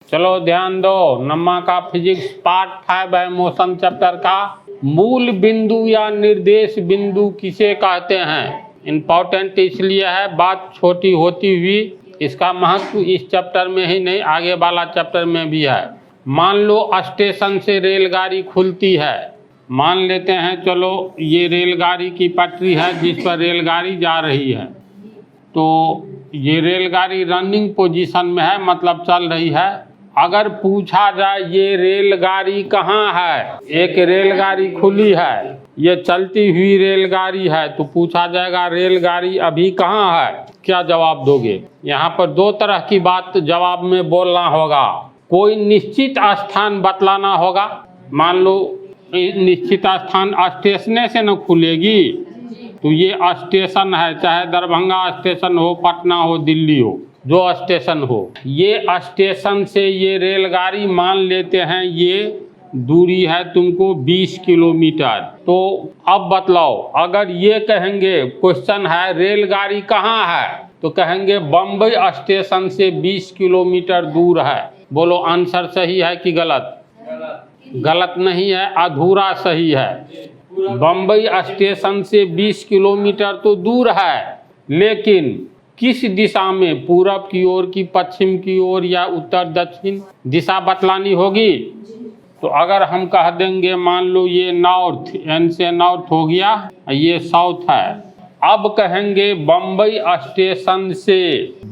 चलो ध्यान दो, नम्मा का फिजिक्स पार्ट 5 है मोशन चैप्टर का। मूल बिंदु या निर्देश बिंदु किसे कहते हैं? इम्पोर्टेंट इसलिए है, बात छोटी होती हुई इसका महत्व इस चैप्टर में ही नहीं आगे वाला चैप्टर में भी है। मान लो स्टेशन से रेलगाड़ी खुलती है, मान लेते हैं चलो ये रेलगाड़ी की पटरी है जिस पर रेलगाड़ी जा रही है, तो ये रेलगाड़ी रनिंग पोजीशन में है, मतलब चल रही है। अगर पूछा जाए ये रेलगाड़ी कहाँ है, एक रेलगाड़ी खुली है, ये चलती हुई रेलगाड़ी है, तो पूछा जाएगा रेलगाड़ी अभी कहाँ है, क्या जवाब दोगे? यहाँ पर दो तरह की बात जवाब में बोलना होगा। कोई निश्चित स्थान बतलाना होगा, मान लो निश्चित स्थान स्टेशन से न खुलेगी, तो ये स्टेशन है, चाहे दरभंगा स्टेशन हो, पटना हो, दिल्ली हो, जो स्टेशन हो, ये स्टेशन से ये रेलगाड़ी मान लेते हैं ये दूरी है तुमको 20 किलोमीटर। तो अब बतलाओ, अगर ये कहेंगे क्वेश्चन है रेलगाड़ी कहाँ है, तो कहेंगे बम्बई स्टेशन से 20 किलोमीटर दूर है। बोलो आंसर सही है कि गलत? गलत नहीं है, अधूरा सही है। बम्बई स्टेशन से 20 किलोमीटर तो दूर है, लेकिन किस दिशा में, पूरब की ओर की पश्चिम की ओर या उत्तर दक्षिण दिशा बतलानी होगी। तो अगर हम कह देंगे मान लो ये नॉर्थ, एन से नॉर्थ हो गया, ये साउथ है, अब कहेंगे बम्बई स्टेशन से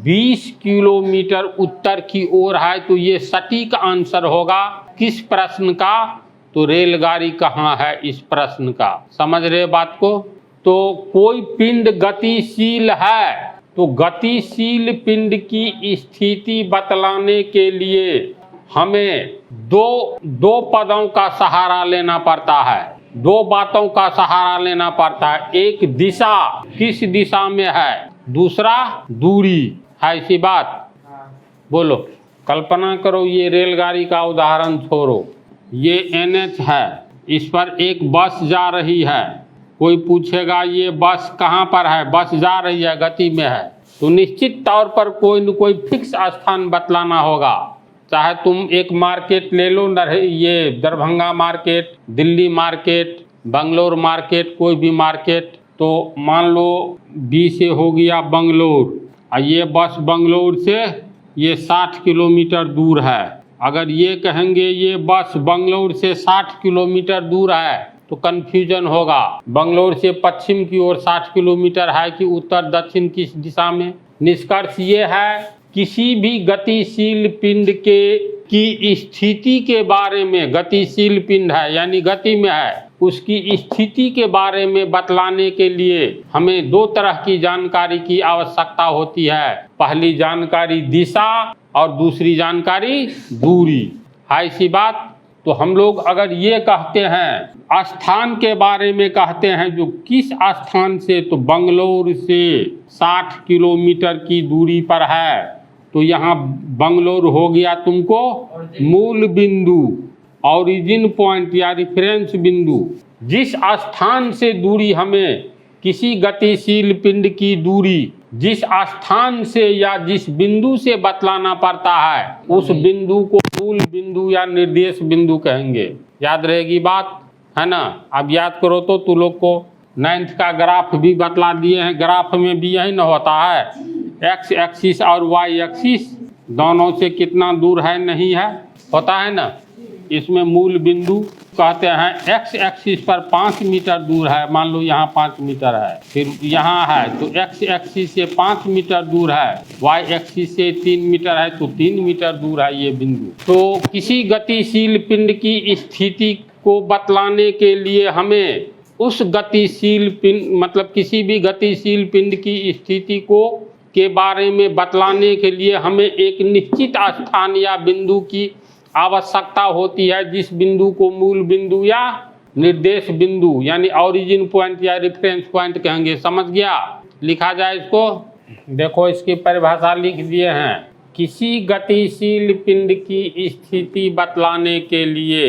20 किलोमीटर उत्तर की ओर है, तो ये सटीक आंसर होगा किस प्रश्न का? तो रेलगाड़ी कहाँ है इस प्रश्न का। समझ रहे बात को? तो कोई पिंड गतिशील है, तो गतिशील पिंड की स्थिति बतलाने के लिए हमें दो पदों का सहारा लेना पड़ता है, दो बातों का सहारा लेना पड़ता है। एक दिशा, किस दिशा में है, दूसरा दूरी है, इसी बात। बोलो, कल्पना करो ये रेलगाड़ी का उदाहरण छोड़ो, ये NH है, इस पर एक बस जा रही है। कोई पूछेगा ये बस कहाँ पर है, बस जा रही है, गति में है, तो निश्चित तौर पर कोई न कोई फिक्स स्थान बतलाना होगा। चाहे तुम एक मार्केट ले लो, ये Darbhanga market, Delhi market, Bangalore market, कोई भी मार्केट, तो मान लो B से हो गया बंगलोर, और ये बस बंगलोर से ये 60 किलोमीटर दूर है। अगर ये कहेंगे ये बस बंगलोर से 60 किलोमीटर दूर है, तो कन्फ्यूजन होगा, बंगलोर से पश्चिम की ओर 60 किलोमीटर है कि उत्तर दक्षिण किस दिशा में। निष्कर्ष ये है, किसी भी गतिशील पिंड की स्थिति के बारे में, गतिशील पिंड है यानी गति में है, उसकी स्थिति के बारे में बतलाने के लिए हमें दो तरह की जानकारी की आवश्यकता होती है। पहली जानकारी दिशा और दूसरी जानकारी दूरी है, इसी बात। तो हम लोग अगर ये कहते हैं स्थान के बारे में कहते हैं जो किस स्थान से, तो बंगलोर से 60 किलोमीटर की दूरी पर है, तो यहाँ बंगलोर हो गया तुमको मूल बिंदु, ओरिजिन पॉइंट या रिफरेंस बिंदु। जिस स्थान से दूरी हमें किसी गतिशील पिंड की दूरी जिस स्थान से या जिस बिंदु से बतलाना पड़ता है, उस बिंदु को मूल बिंदु या निर्देश बिंदु कहेंगे। याद रहेगी बात, है ना? अब याद करो तो तू लोग को 9th का ग्राफ भी बतला दिए हैं। ग्राफ में भी यही न होता है, एक्स एक्सिस और वाई एक्सिस दोनों से कितना दूर है नहीं है, होता है ना। इसमें मूल बिंदु कहते हैं एक्स एक्सिस पर 5 मीटर दूर है, मान लो यहाँ 5 मीटर है, फिर यहाँ है तो एक्स एक्सिस से 5 मीटर दूर है, वाई एक्सिस से 3 मीटर है तो 3 मीटर दूर है ये बिंदु। तो किसी गतिशील पिंड की स्थिति को बतलाने के लिए हमें उस गतिशील पिंड, मतलब किसी भी गतिशील पिंड की स्थिति को के बारे में बतलाने के लिए हमें एक निश्चित स्थान या बिंदु की आवश्यकता होती है, जिस बिंदु को मूल बिंदु या निर्देश बिंदु यानी ओरिजिन पॉइंट या रेफरेंस पॉइंट कहेंगे। समझ गया? लिखा जाए इसको, देखो इसकी परिभाषा लिख दिए हैं। किसी गतिशील पिंड की स्थिति बतलाने के लिए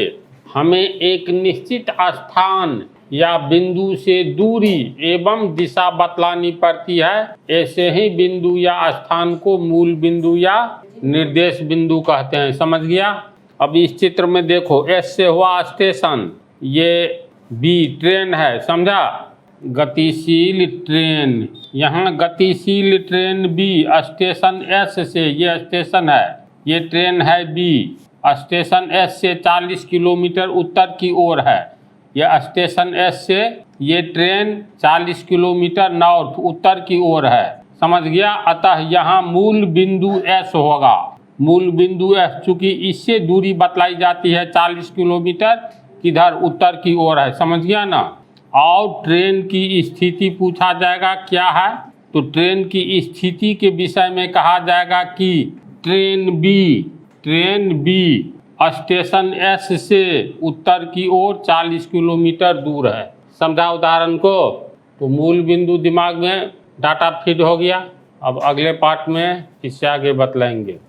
हमें एक निश्चित स्थान या बिंदु से दूरी एवं दिशा बतलानी पड़ती है। ऐसे ही बिंदु या स्थान को मूल बिंदु या निर्देश बिंदु कहते हैं। समझ गया। अब इस चित्र में देखो, एस से हुआ स्टेशन, ये बी ट्रेन है, समझा, गतिशील ट्रेन। यहाँ गतिशील ट्रेन बी, स्टेशन एस से, ये स्टेशन है, ये ट्रेन है बी, स्टेशन एस से 40 किलोमीटर उत्तर की ओर है। यह स्टेशन एस से ये ट्रेन 40 किलोमीटर नॉर्थ उत्तर की ओर है। समझ गया। अतः यहाँ मूल बिंदु एस होगा। मूल बिंदु एस, चूँकि इससे दूरी बतलाई जाती है 40 किलोमीटर किधर, उत्तर की ओर है। समझ गया ना। और ट्रेन की स्थिति पूछा जाएगा, क्या है, तो ट्रेन की स्थिति के विषय में कहा जाएगा कि ट्रेन बी स्टेशन एस से उत्तर की ओर 40 किलोमीटर दूर है। समझा उदाहरण को। तो मूल बिंदु दिमाग में डाटा फीड हो गया। अब अगले पार्ट में इससे आगे बतलाएंगे।